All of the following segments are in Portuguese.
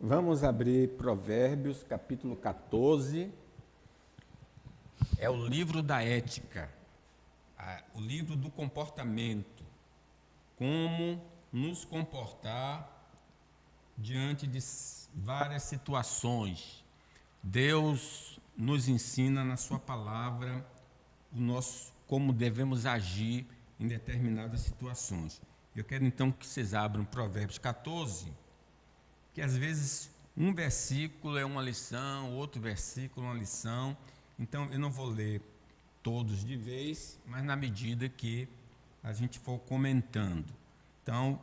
Vamos abrir Provérbios, capítulo 14. É o livro da ética, o livro do comportamento. Como nos comportar diante de várias situações. Deus nos ensina na sua palavra como devemos agir em determinadas situações. Eu quero então que vocês abram Provérbios 14, que às vezes um versículo é uma lição, outro versículo é uma lição. Então eu não vou ler todos de vez, mas na medida que a gente for comentando. Então,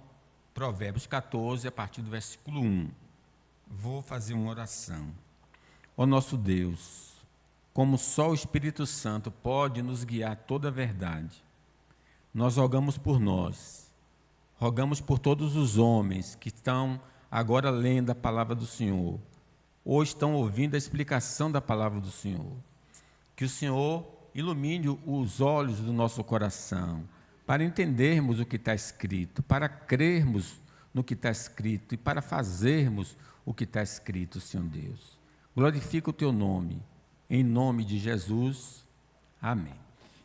Provérbios 14, a partir do versículo 1. Vou fazer uma oração. Ó nosso Deus, como só o Espírito Santo pode nos guiar a toda a verdade, nós rogamos por nós, rogamos por todos os homens que estão agora lendo a palavra do Senhor, ou estão ouvindo a explicação da palavra do Senhor. Que o Senhor ilumine os olhos do nosso coração, para entendermos o que está escrito, para crermos no que está escrito e para fazermos o que está escrito, Senhor Deus. Glorifica o teu nome, em nome de Jesus. Amém.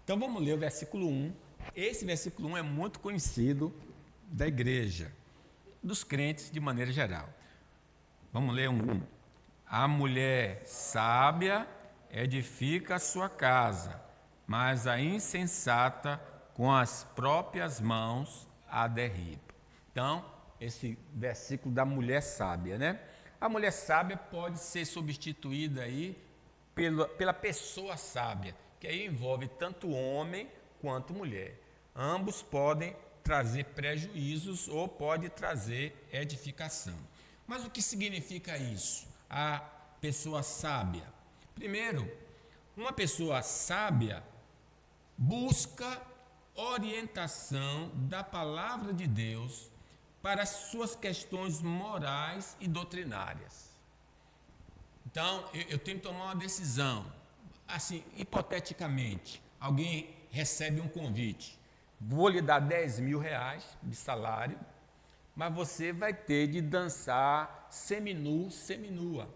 Então vamos ler o versículo 1. Esse versículo 1 é muito conhecido da igreja, dos crentes de maneira geral. Vamos ler um. A mulher sábia edifica a sua casa, mas a insensata com as próprias mãos a derriba. Então, esse versículo da mulher sábia, né? A mulher sábia pode ser substituída aí pela pessoa sábia, que aí envolve tanto homem quanto mulher. Ambos podem trazer prejuízos ou pode trazer edificação. Mas o que significa isso? A pessoa sábia. Primeiro, uma pessoa sábia busca orientação da palavra de Deus para as suas questões morais e doutrinárias. Então, eu tenho que tomar uma decisão. Assim, hipoteticamente, alguém recebe um convite. Vou lhe dar 10 mil reais de salário, mas você vai ter de dançar seminu, seminua.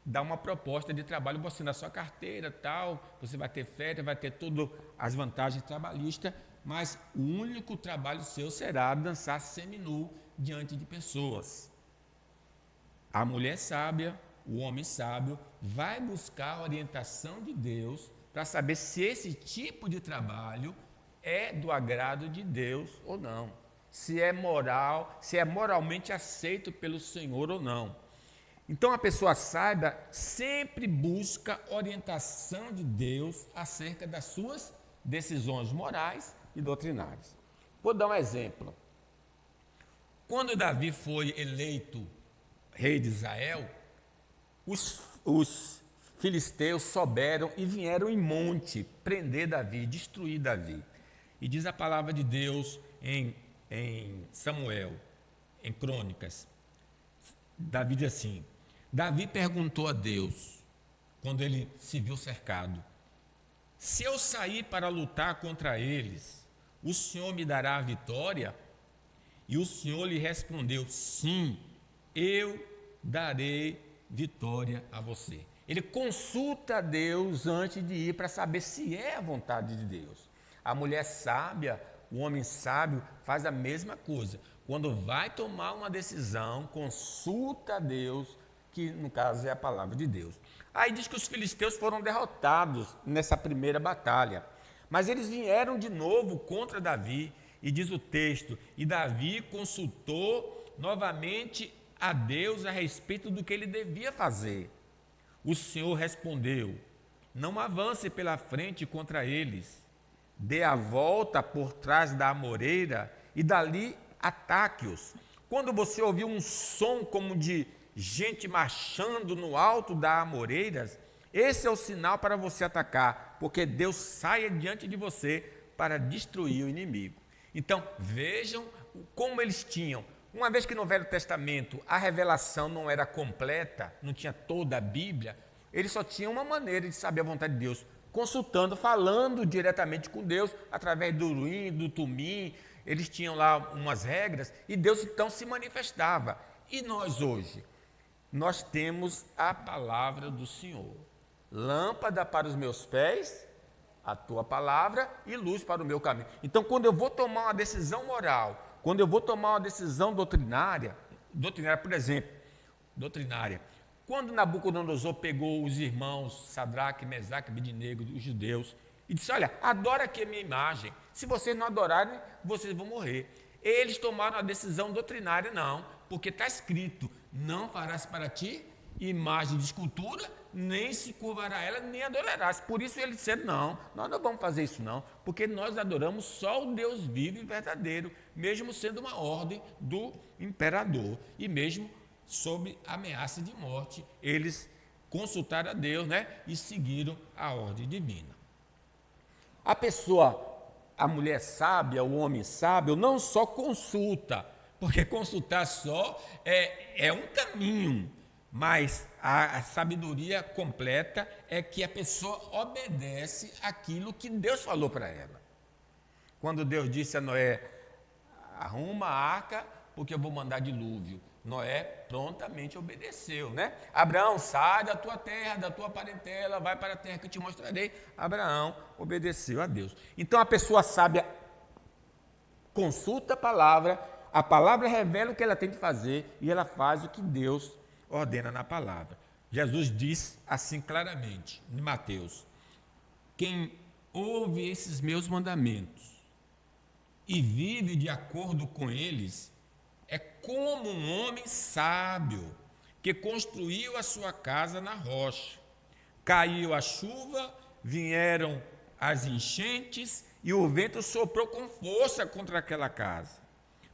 Dá uma proposta de trabalho, você na sua carteira, tal, você vai ter férias, vai ter todas as vantagens trabalhistas, mas o único trabalho seu será dançar seminu diante de pessoas. A mulher sábia, o homem sábio, vai buscar a orientação de Deus para saber se esse tipo de trabalho é do agrado de Deus ou não, se é moral, se é moralmente aceito pelo Senhor ou não. Então a pessoa sábia sempre busca orientação de Deus acerca das suas decisões morais e doutrinárias. Vou dar um exemplo. Quando Davi foi eleito rei de Israel, os filisteus souberam e vieram em monte prender Davi, destruir Davi. E diz a palavra de Deus em Samuel, em Crônicas. Davi diz assim: Davi perguntou a Deus, quando ele se viu cercado: se eu sair para lutar contra eles, o Senhor me dará a vitória? E o Senhor lhe respondeu: sim, eu darei vitória a você. Ele consulta a Deus antes de ir para saber se é a vontade de Deus. A mulher sábia, o homem sábio faz a mesma coisa. Quando vai tomar uma decisão, consulta a Deus, que no caso é a palavra de Deus. Aí diz que os filisteus foram derrotados nessa primeira batalha, mas eles vieram de novo contra Davi, e diz o texto: e Davi consultou novamente a Deus a respeito do que ele devia fazer. O Senhor respondeu: não avance pela frente contra eles, dê a volta por trás da amoreira e dali ataque-os. Quando você ouvir um som como de gente marchando no alto da amoreiras, esse é o sinal para você atacar, porque Deus saia diante de você para destruir o inimigo. Então, vejam como eles tinham. Uma vez que no Velho Testamento a revelação não era completa, não tinha toda a Bíblia, eles só tinham uma maneira de saber a vontade de Deus, consultando, falando diretamente com Deus, através do Urim, do Tumim. Eles tinham lá umas regras, e Deus então se manifestava. E nós hoje? nós temos a palavra do Senhor. Lâmpada para os meus pés, a tua palavra, e luz para o meu caminho. Então, quando eu vou tomar uma decisão moral, quando eu vou tomar uma decisão doutrinária, por exemplo, quando Nabucodonosor pegou os irmãos Sadraque, Mesaque, Abednego, os judeus, e disse: olha, adora aqui a minha imagem, se vocês não adorarem, vocês vão morrer. Eles tomaram a decisão doutrinária, não, porque está escrito: não farás para ti imagem de escultura, nem se curvará ela, nem adorarás. Por isso eles disseram: não, nós não vamos fazer isso não, porque nós adoramos só o Deus vivo e verdadeiro, mesmo sendo uma ordem do imperador, e mesmo sob ameaça de morte, eles consultaram a Deus, né, e seguiram a ordem divina. A mulher sábia, o homem sábio, não só consulta, porque consultar só é um caminho, mas a sabedoria completa é que a pessoa obedece aquilo que Deus falou para ela. Quando Deus disse a Noé: arruma a arca, porque eu vou mandar dilúvio, Noé prontamente obedeceu, né? Abraão, sai da tua terra, da tua parentela, vai para a terra que eu te mostrarei. Abraão obedeceu a Deus. Então a pessoa sábia consulta a palavra revela o que ela tem que fazer e ela faz o que Deus ordena na palavra. Jesus diz assim claramente, em Mateus: quem ouve esses meus mandamentos e vive de acordo com eles, é como um homem sábio que construiu a sua casa na rocha. Caiu a chuva, vieram as enchentes e o vento soprou com força contra aquela casa.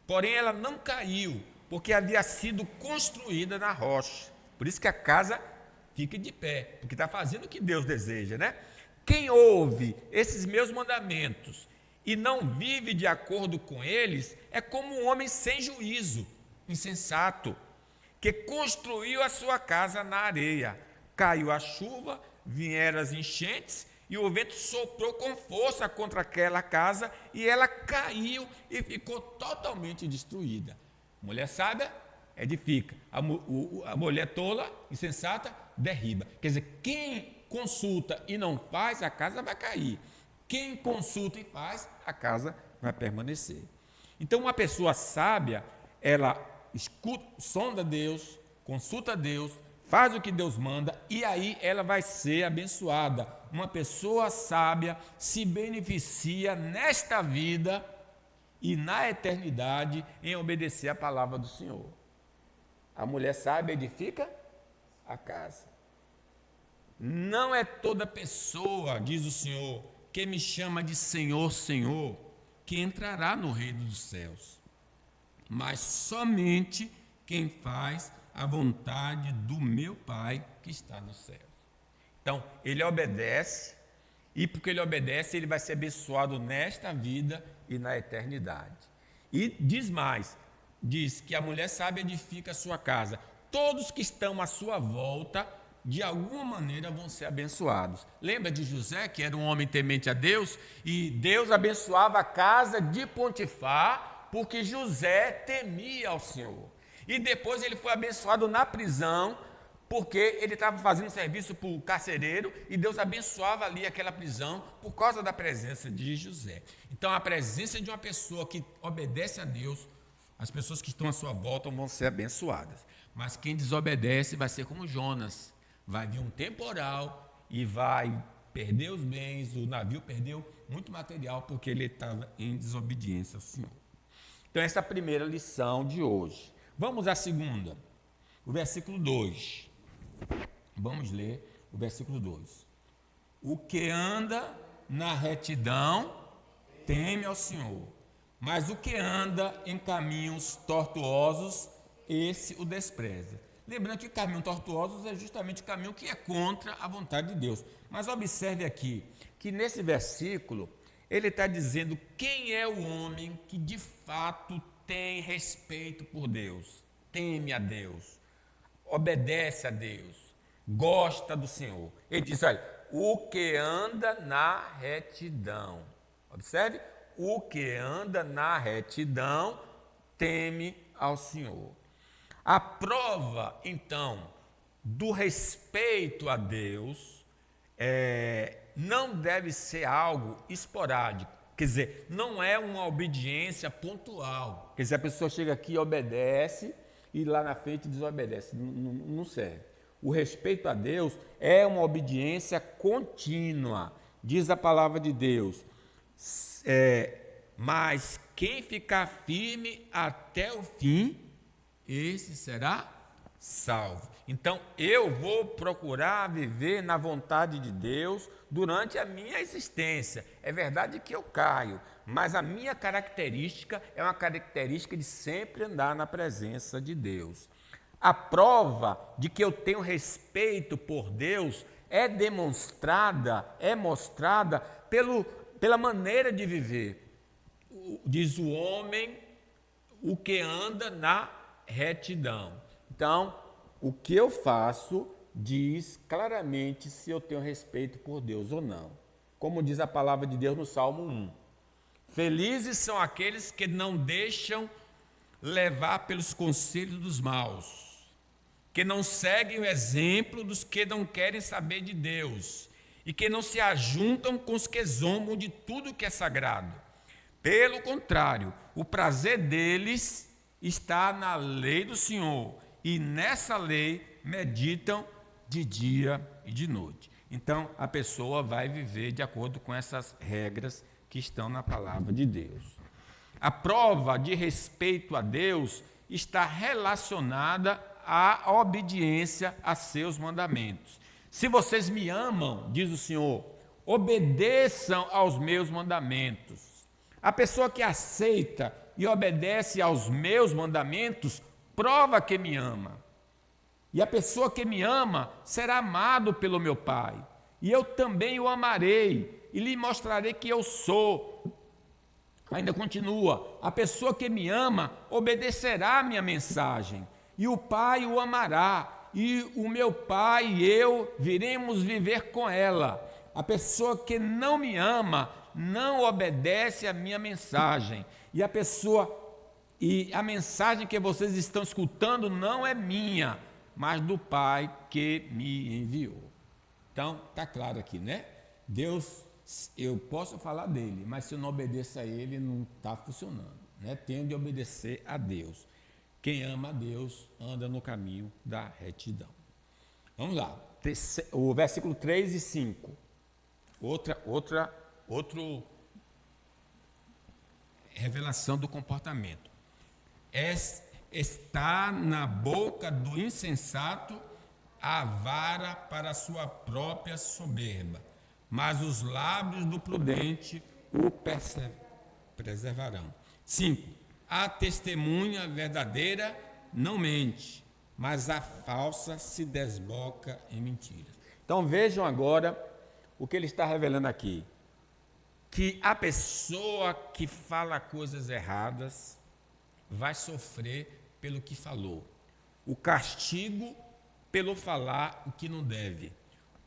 Porém, ela não caiu, porque havia sido construída na rocha. Por isso que a casa fica de pé, porque está fazendo o que Deus deseja, né? Quem ouve esses meus mandamentos e não vive de acordo com eles, é como um homem sem juízo, insensato, que construiu a sua casa na areia. Caiu a chuva, vieram as enchentes, e o vento soprou com força contra aquela casa, e ela caiu e ficou totalmente destruída. Mulher sábia edifica, a mulher tola, insensata, derriba. Quer dizer, quem consulta e não faz, a casa vai cair. Quem consulta e faz, a casa vai permanecer. Então, uma pessoa sábia, ela escuta, sonda Deus, consulta Deus, faz o que Deus manda, e aí ela vai ser abençoada. Uma pessoa sábia se beneficia nesta vida e na eternidade em obedecer a palavra do Senhor. A mulher sábia edifica a casa. Não é toda pessoa, diz o Senhor, que me chama de Senhor, Senhor, que entrará no reino dos céus, mas somente quem faz a vontade do meu Pai que está nos céus. Então, ele obedece, e porque ele obedece, ele vai ser abençoado nesta vida e na eternidade. E diz mais, diz que a mulher sábia edifica a sua casa. Todos que estão à sua volta, de alguma maneira vão ser abençoados. Lembra de José, que era um homem temente a Deus, e Deus abençoava a casa de Potifar, porque José temia ao Senhor. E depois ele foi abençoado na prisão, porque ele estava fazendo serviço para o carcereiro, e Deus abençoava ali aquela prisão por causa da presença de José. Então, a presença de uma pessoa que obedece a Deus, as pessoas que estão à sua volta vão ser abençoadas. Mas quem desobedece vai ser como Jonas. Vai vir um temporal e vai perder os bens, o navio perdeu muito material porque ele estava em desobediência ao Senhor. Então, essa é a primeira lição de hoje. Vamos à segunda, o versículo 2. Vamos ler o versículo 2. O que anda na retidão teme ao Senhor, mas o que anda em caminhos tortuosos, esse o despreza. Lembrando que caminhos tortuosos é justamente o caminho que é contra a vontade de Deus. Mas observe aqui, que nesse versículo, ele está dizendo quem é o homem que de fato tem respeito por Deus, teme a Deus, obedece a Deus, gosta do Senhor. Ele diz, olha, o que anda na retidão. Observe, o que anda na retidão teme ao Senhor. A prova, então, do respeito a Deus não deve ser algo esporádico. Quer dizer, não é uma obediência pontual. Quer dizer, a pessoa chega aqui e obedece e lá na frente desobedece. Não serve. O respeito a Deus é uma obediência contínua. Diz a palavra de Deus. Mas quem ficar firme até o fim, esse será salvo. Então, eu vou procurar viver na vontade de Deus durante a minha existência. É verdade que eu caio, mas a minha característica é uma característica de sempre andar na presença de Deus. A prova de que eu tenho respeito por Deus é mostrada pela maneira de viver. Diz o homem, o que anda na retidão. Então, o que eu faço diz claramente se eu tenho respeito por Deus ou não. Como diz a palavra de Deus no Salmo 1. Felizes são aqueles que não deixam levar pelos conselhos dos maus, que não seguem o exemplo dos que não querem saber de Deus e que não se ajuntam com os que zombam de tudo que é sagrado. Pelo contrário, o prazer deles está na lei do Senhor, e nessa lei meditam de dia e de noite. Então, a pessoa vai viver de acordo com essas regras que estão na palavra de Deus. A prova de respeito a Deus está relacionada à obediência a seus mandamentos. Se vocês me amam, diz o Senhor, obedeçam aos meus mandamentos. A pessoa que aceita e obedece aos meus mandamentos, prova que me ama. E a pessoa que me ama será amado pelo meu Pai. E eu também o amarei e lhe mostrarei que eu sou. Ainda continua, a pessoa que me ama obedecerá a minha mensagem. E o Pai o amará. E o meu Pai e eu viremos viver com ela. A pessoa que não me ama não obedece a minha mensagem. E a mensagem que vocês estão escutando não é minha, mas do Pai que me enviou. Então, está claro aqui, né? Deus, eu posso falar dele, mas se eu não obedeço a ele, não está funcionando, né? Tenho de obedecer a Deus. Quem ama a Deus anda no caminho da retidão. Vamos lá, o versículo 3 e 5. Outra revelação do comportamento. Está na boca do insensato a vara para a sua própria soberba, mas os lábios do prudente o preservarão. 5. A testemunha verdadeira não mente, mas a falsa se desboca em mentiras. Então vejam agora o que ele está revelando aqui. Que a pessoa que fala coisas erradas vai sofrer pelo que falou. O castigo pelo falar o que não deve.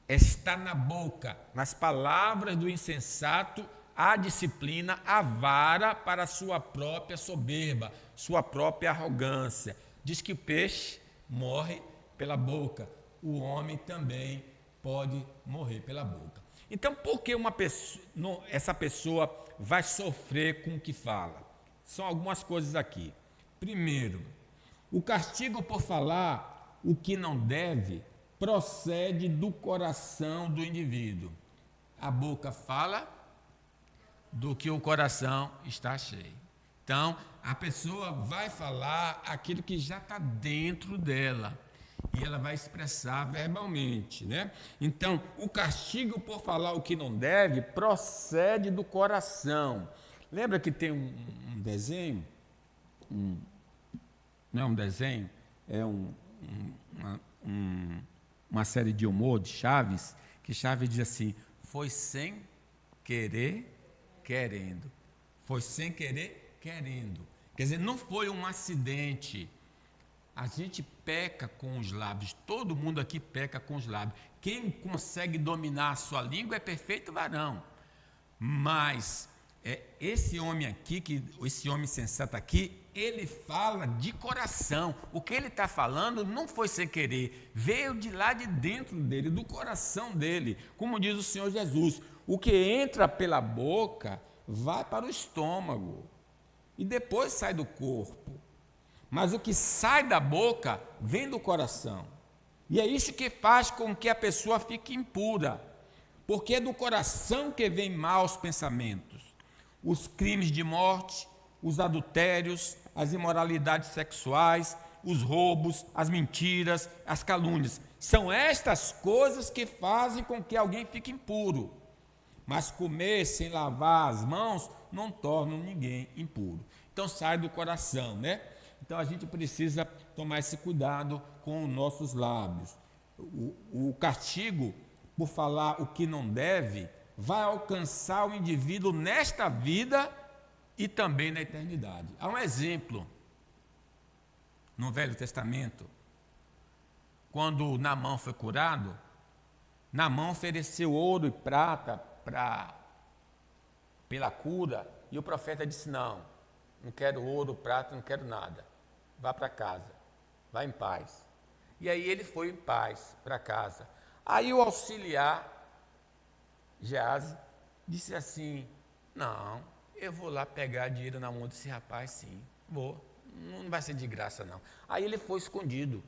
Está na boca, nas palavras do insensato, a disciplina, a vara para a sua própria soberba, sua própria arrogância. Diz que o peixe morre pela boca, o homem também pode morrer pela boca. Então, por que essa pessoa vai sofrer com o que fala? São algumas coisas aqui. Primeiro, o castigo por falar o que não deve procede do coração do indivíduo. A boca fala do que o coração está cheio. Então, a pessoa vai falar aquilo que já está dentro dela. E ela vai expressar verbalmente, né? Então, o castigo por falar o que não deve procede do coração. Lembra que tem um desenho? Não é um desenho, é uma série de humor de Chaves, que Chaves diz assim, foi sem querer, querendo. Foi sem querer, querendo. Quer dizer, não foi um acidente. A gente peca com os lábios, todo mundo aqui peca com os lábios. Quem consegue dominar a sua língua é perfeito varão. Mas esse homem aqui, esse homem sensato aqui, ele fala de coração. O que ele está falando não foi sem querer, veio de lá de dentro dele, do coração dele. Como diz o Senhor Jesus, o que entra pela boca vai para o estômago e depois sai do corpo. Mas o que sai da boca vem do coração. E é isso que faz com que a pessoa fique impura, porque é do coração que vem maus pensamentos. Os crimes de morte, os adultérios, as imoralidades sexuais, os roubos, as mentiras, as calúnias. São estas coisas que fazem com que alguém fique impuro. Mas comer sem lavar as mãos não torna ninguém impuro. Então sai do coração, né? Então a gente precisa tomar esse cuidado com os nossos lábios. O castigo por falar o que não deve vai alcançar o indivíduo nesta vida e também na eternidade. Há um exemplo no Velho Testamento, quando Naamã foi curado. Naamã ofereceu ouro e prata pela cura, e o profeta disse: não quero ouro, prata, não quero nada, vá para casa, vá em paz. E aí ele foi em paz para casa. Aí o auxiliar Geazi disse assim: não, eu vou lá pegar dinheiro na mão desse rapaz, sim, vou, não vai ser de graça não. Aí ele foi escondido,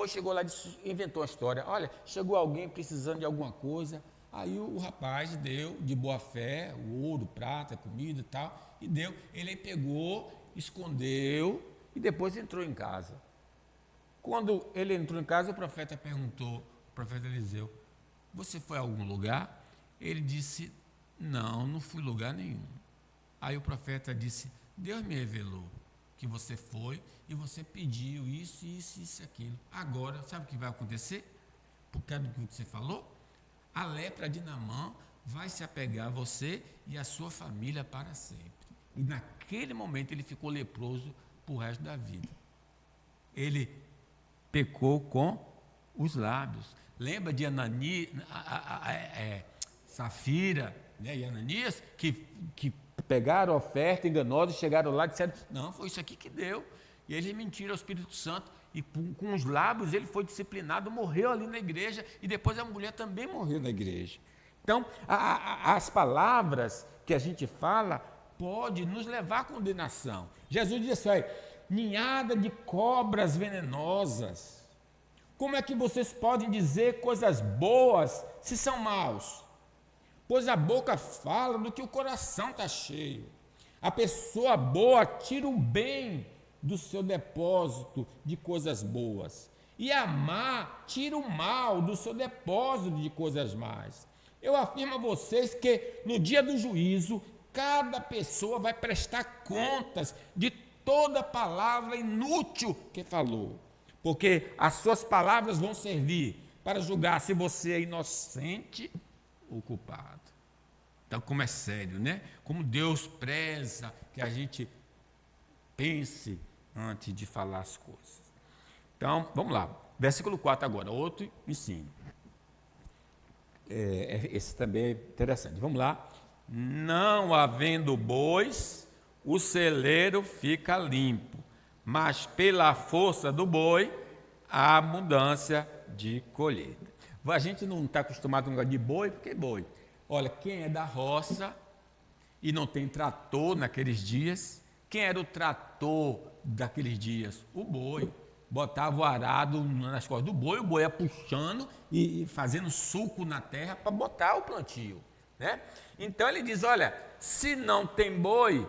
chegou lá, inventou a história: olha, chegou alguém precisando de alguma coisa. Aí o rapaz deu de boa fé o ouro, prata, comida e tal, e deu. Ele pegou, escondeu e depois entrou em casa. Quando ele entrou em casa, o profeta perguntou, o profeta Eliseu: você foi a algum lugar? Ele disse: não fui lugar nenhum. Aí o profeta disse: Deus me revelou que você foi e você pediu isso, isso, isso e aquilo. Agora, sabe o que vai acontecer? Por causa do que você falou? A lepra de Naamã vai se apegar a você e a sua família para sempre. E naquele momento ele ficou leproso para o resto da vida. Ele pecou com os lábios. Lembra de Safira, né, e Ananias, que pegaram a oferta enganosa e chegaram lá e disseram: não, foi isso aqui que deu. E eles mentiram ao Espírito Santo. E com os lábios ele foi disciplinado, morreu ali na igreja, e depois a mulher também morreu na igreja. Então, as palavras que a gente fala pode nos levar à condenação. Jesus disse assim: ninhada de cobras venenosas. Como é que vocês podem dizer coisas boas se são maus? Pois a boca fala do que o coração está cheio. A pessoa boa tira o bem do seu depósito de coisas boas, e a má tira o mal do seu depósito de coisas más. Eu afirmo a vocês que no dia do juízo, cada pessoa vai prestar contas de toda palavra inútil que falou, porque as suas palavras vão servir para julgar se você é inocente ou culpado. Então, como é sério, né? Como Deus preza que a gente pense antes de falar as coisas. Então, vamos lá. Versículo 4 agora, outro ensino. Esse também é interessante. Vamos lá. Não havendo bois, o celeiro fica limpo, mas pela força do boi, há abundância de colheita. A gente não está acostumado com negócio de boi, porque boi. Olha, quem é da roça e não tem trator naqueles dias, quem era o trator daqueles dias? O boi. Botava o arado nas costas do boi, o boi ia puxando e fazendo sulco na terra para botar o plantio, né? Então ele diz: olha, se não tem boi,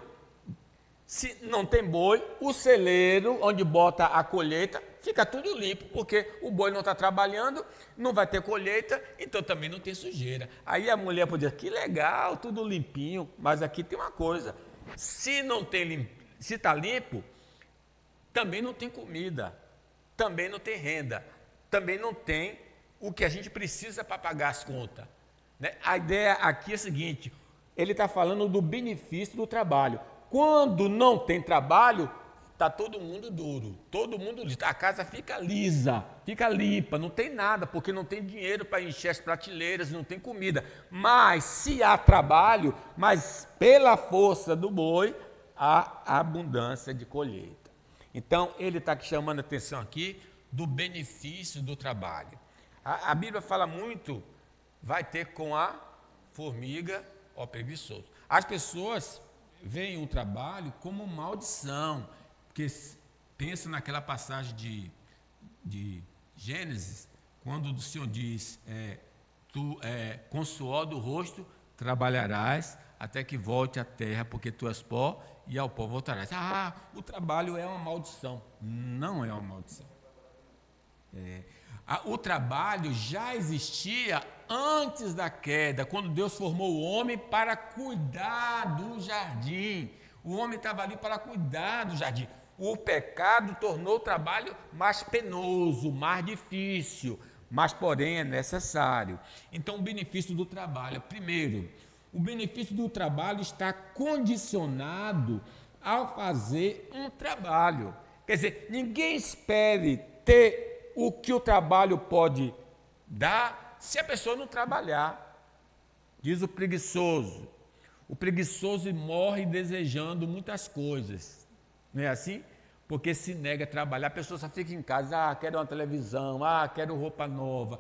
o celeiro onde bota a colheita fica tudo limpo, porque o boi não está trabalhando, não vai ter colheita, então também não tem sujeira. Aí a mulher pode dizer: que legal, tudo limpinho, mas aqui tem uma coisa: se está limpo, também não tem comida, também não tem renda, também não tem o que a gente precisa para pagar as contas, né? A ideia aqui é a seguinte: ele está falando do benefício do trabalho. Quando não tem trabalho, está todo mundo duro, todo mundo liso. A casa fica lisa, fica limpa, não tem nada, porque não tem dinheiro para encher as prateleiras, não tem comida. Mas se há trabalho, mas pela força do boi, há abundância de colheita. Então, ele está chamando a atenção aqui do benefício do trabalho. A Bíblia fala muito, vai ter com a formiga, ó preguiçoso. As pessoas veem o trabalho como maldição, porque pensa naquela passagem de Gênesis, quando o Senhor diz, com suor do rosto trabalharás até que volte à terra, porque tu és pó e ao pó voltarás. O trabalho é uma maldição. Não é uma maldição. O trabalho já existia antes da queda, quando Deus formou o homem para cuidar do jardim. O homem estava ali para cuidar do jardim. O pecado tornou o trabalho mais penoso, mais difícil, mas porém é necessário. Então, o benefício do trabalho, primeiro, o benefício do trabalho está condicionado ao fazer um trabalho. Quer dizer, ninguém espere ter o que o trabalho pode dar se a pessoa não trabalhar. Diz o preguiçoso morre desejando muitas coisas, não é assim? Porque se nega a trabalhar, a pessoa só fica em casa, quero uma televisão, quero roupa nova,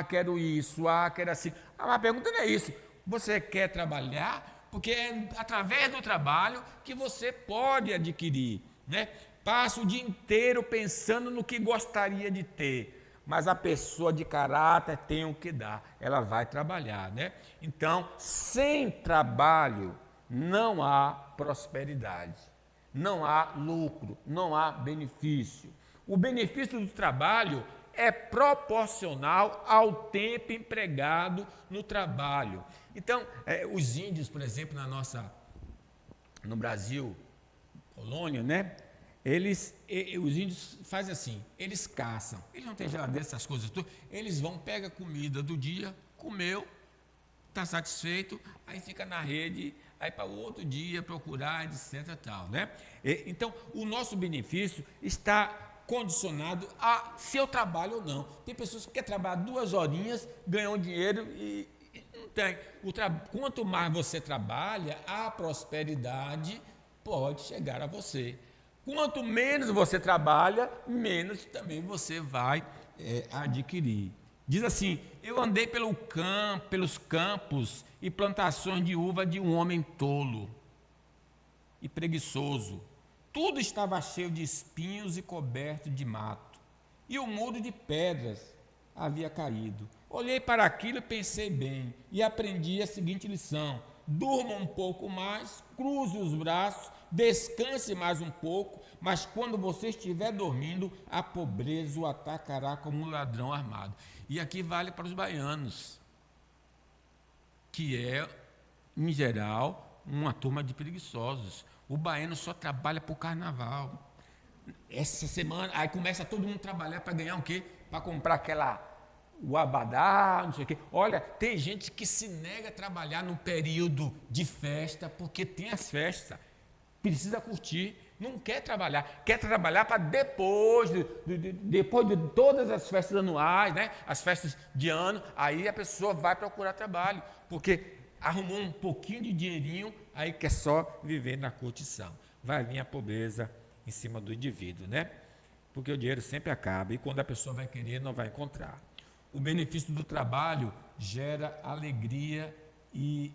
quero isso, quero assim. Mas a pergunta não é isso, você quer trabalhar? Porque é através do trabalho que você pode adquirir, né? Passa o dia inteiro pensando no que gostaria de ter, mas a pessoa de caráter tem o que dar, ela vai trabalhar, né? Então, sem trabalho não há prosperidade, não há lucro, não há benefício. O benefício do trabalho é proporcional ao tempo empregado no trabalho. Então, os índios, por exemplo, no Brasil, colônia, né? Os índios fazem assim, eles caçam, eles não têm geladeira, essas coisas tudo, eles vão, pegam a comida do dia, comeu, está satisfeito, aí fica na rede, aí para o outro dia procurar, etc. Tal, né? Então, o nosso benefício está condicionado a se eu trabalho ou não. Tem pessoas que querem trabalhar 2 horinhas, ganham dinheiro e não tem. Quanto mais você trabalha, a prosperidade pode chegar a você. Quanto menos você trabalha, menos também você vai adquirir. Diz assim, eu andei pelos campos e plantações de uva de um homem tolo e preguiçoso. Tudo estava cheio de espinhos e coberto de mato, e o muro de pedras havia caído. Olhei para aquilo e pensei bem, e aprendi a seguinte lição: durma um pouco mais, cruze os braços, descanse mais um pouco, mas quando você estiver dormindo, a pobreza o atacará como um ladrão armado. E aqui vale para os baianos, que é, em geral, uma turma de preguiçosos. O baiano só trabalha para o carnaval. Essa semana, aí começa todo mundo a trabalhar para ganhar o quê? Para comprar o abadá, não sei o quê. Olha, tem gente que se nega a trabalhar no período de festa, porque tem as festas, precisa curtir, não quer trabalhar para depois de todas as festas anuais, né? As festas de ano, aí a pessoa vai procurar trabalho, porque arrumou um pouquinho de dinheirinho, aí quer só viver na curtição. Vai vir a pobreza em cima do indivíduo, né? Porque o dinheiro sempre acaba e quando a pessoa vai querer, não vai encontrar. O benefício do trabalho gera alegria e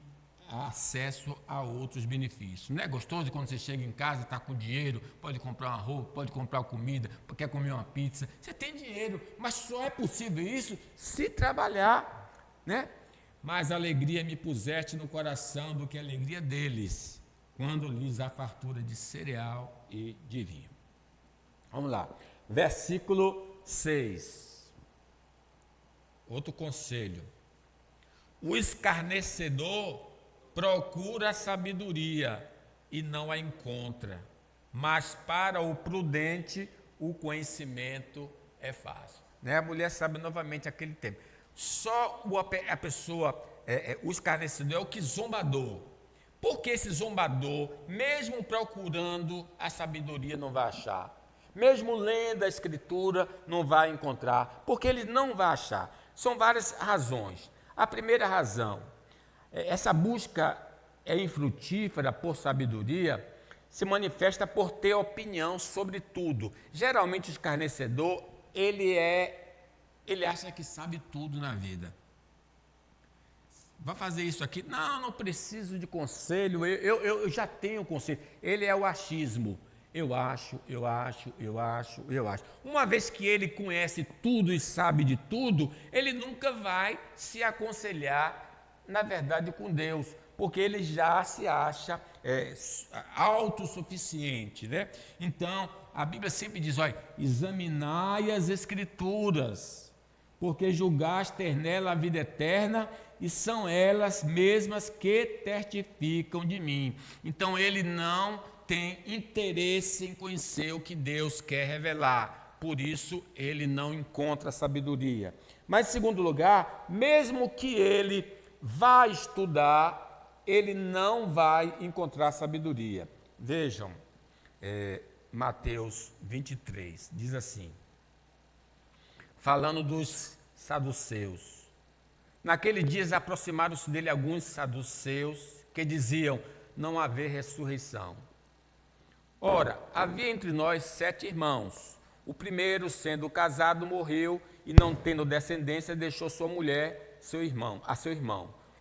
acesso a outros benefícios. Não é gostoso quando você chega em casa, está com dinheiro, pode comprar uma roupa, pode comprar comida, quer comer uma pizza, você tem dinheiro, mas só é possível isso se trabalhar, né? Mais alegria me puseste no coração do que a alegria deles, quando lhes há fartura de cereal e de vinho. Vamos lá, versículo 6. Outro conselho. O escarnecedor procura a sabedoria e não a encontra, mas para o prudente o conhecimento é fácil. Né? A mulher sabe novamente aquele tempo. Só a pessoa, o escarnecedor é o que zombador, Porque esse zombador, mesmo procurando a sabedoria, não vai achar. Mesmo lendo a Escritura, não vai encontrar. Porque ele não vai achar. São várias razões. A primeira razão, essa busca infrutífera por sabedoria se manifesta por ter opinião sobre tudo. Geralmente o escarnecedor, ele acha que sabe tudo na vida. Vai fazer isso aqui? Não preciso de conselho, eu já tenho conselho. Ele é o achismo. Eu acho. Uma vez que ele conhece tudo e sabe de tudo, ele nunca vai se aconselhar, na verdade, com Deus, porque ele já se acha autossuficiente, né? Então, a Bíblia sempre diz, olha, examinai as Escrituras, porque julgaste ter nela a vida eterna, e são elas mesmas que testificam de mim. Então ele não tem interesse em conhecer o que Deus quer revelar, por isso ele não encontra sabedoria. Mas em segundo lugar, mesmo que ele vá estudar, ele não vai encontrar sabedoria. Vejam, Mateus 23, diz assim, falando dos saduceus. Naquele dia aproximaram-se dele alguns saduceus que diziam, não haver ressurreição. Ora, havia entre nós 7 irmãos. O primeiro, sendo casado, morreu e não tendo descendência, deixou sua mulher, seu irmão.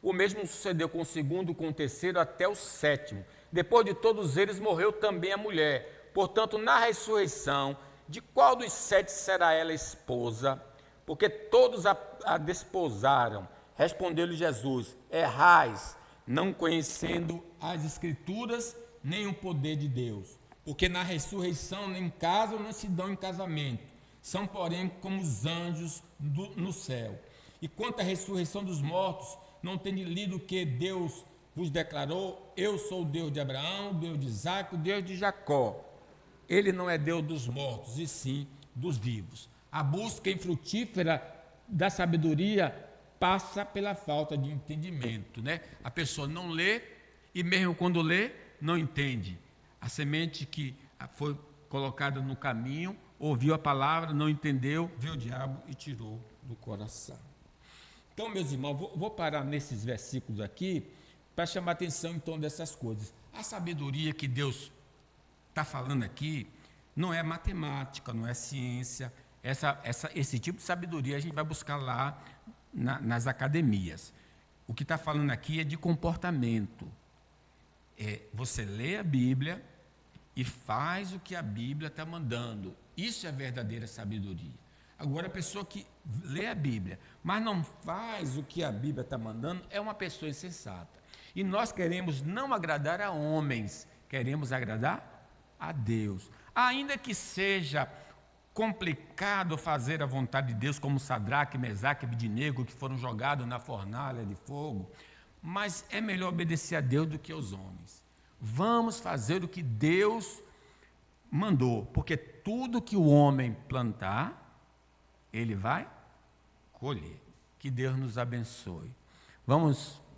O mesmo sucedeu com o segundo, com o terceiro, até o 7º. Depois de todos eles, morreu também a mulher. Portanto, na ressurreição, de qual dos 7 será ela esposa? Porque todos a desposaram. Respondeu-lhe Jesus, errais, não conhecendo as Escrituras, nem o poder de Deus. Porque na ressurreição nem casam, nem se dão em casamento. São, porém, como os anjos no céu. E quanto à ressurreição dos mortos, não tende lido que Deus vos declarou, eu sou o Deus de Abraão, o Deus de Isaac, o Deus de Jacó. Ele não é Deus dos mortos, e sim dos vivos. A busca infrutífera da sabedoria passa pela falta de entendimento, né? A pessoa não lê e mesmo quando lê, não entende. A semente que foi colocada no caminho, ouviu a palavra, não entendeu, veio o diabo e tirou do coração. Então, meus irmãos, vou parar nesses versículos aqui para chamar a atenção então dessas coisas. A sabedoria que Deus está falando aqui não é matemática, não é ciência. Esse tipo de sabedoria a gente vai buscar lá nas academias. O que está falando aqui é de comportamento. Você lê a Bíblia e faz o que a Bíblia está mandando. Isso é a verdadeira sabedoria. Agora, a pessoa que lê a Bíblia, mas não faz o que a Bíblia está mandando, é uma pessoa insensata. E nós queremos não agradar a homens, queremos agradar a Deus. Ainda que seja complicado fazer a vontade de Deus, como Sadraque, Mesaque e Abednego, que foram jogados na fornalha de fogo, mas é melhor obedecer a Deus do que aos homens. Vamos fazer o que Deus mandou, porque tudo que o homem plantar, ele vai colher. Que Deus nos abençoe. Vamos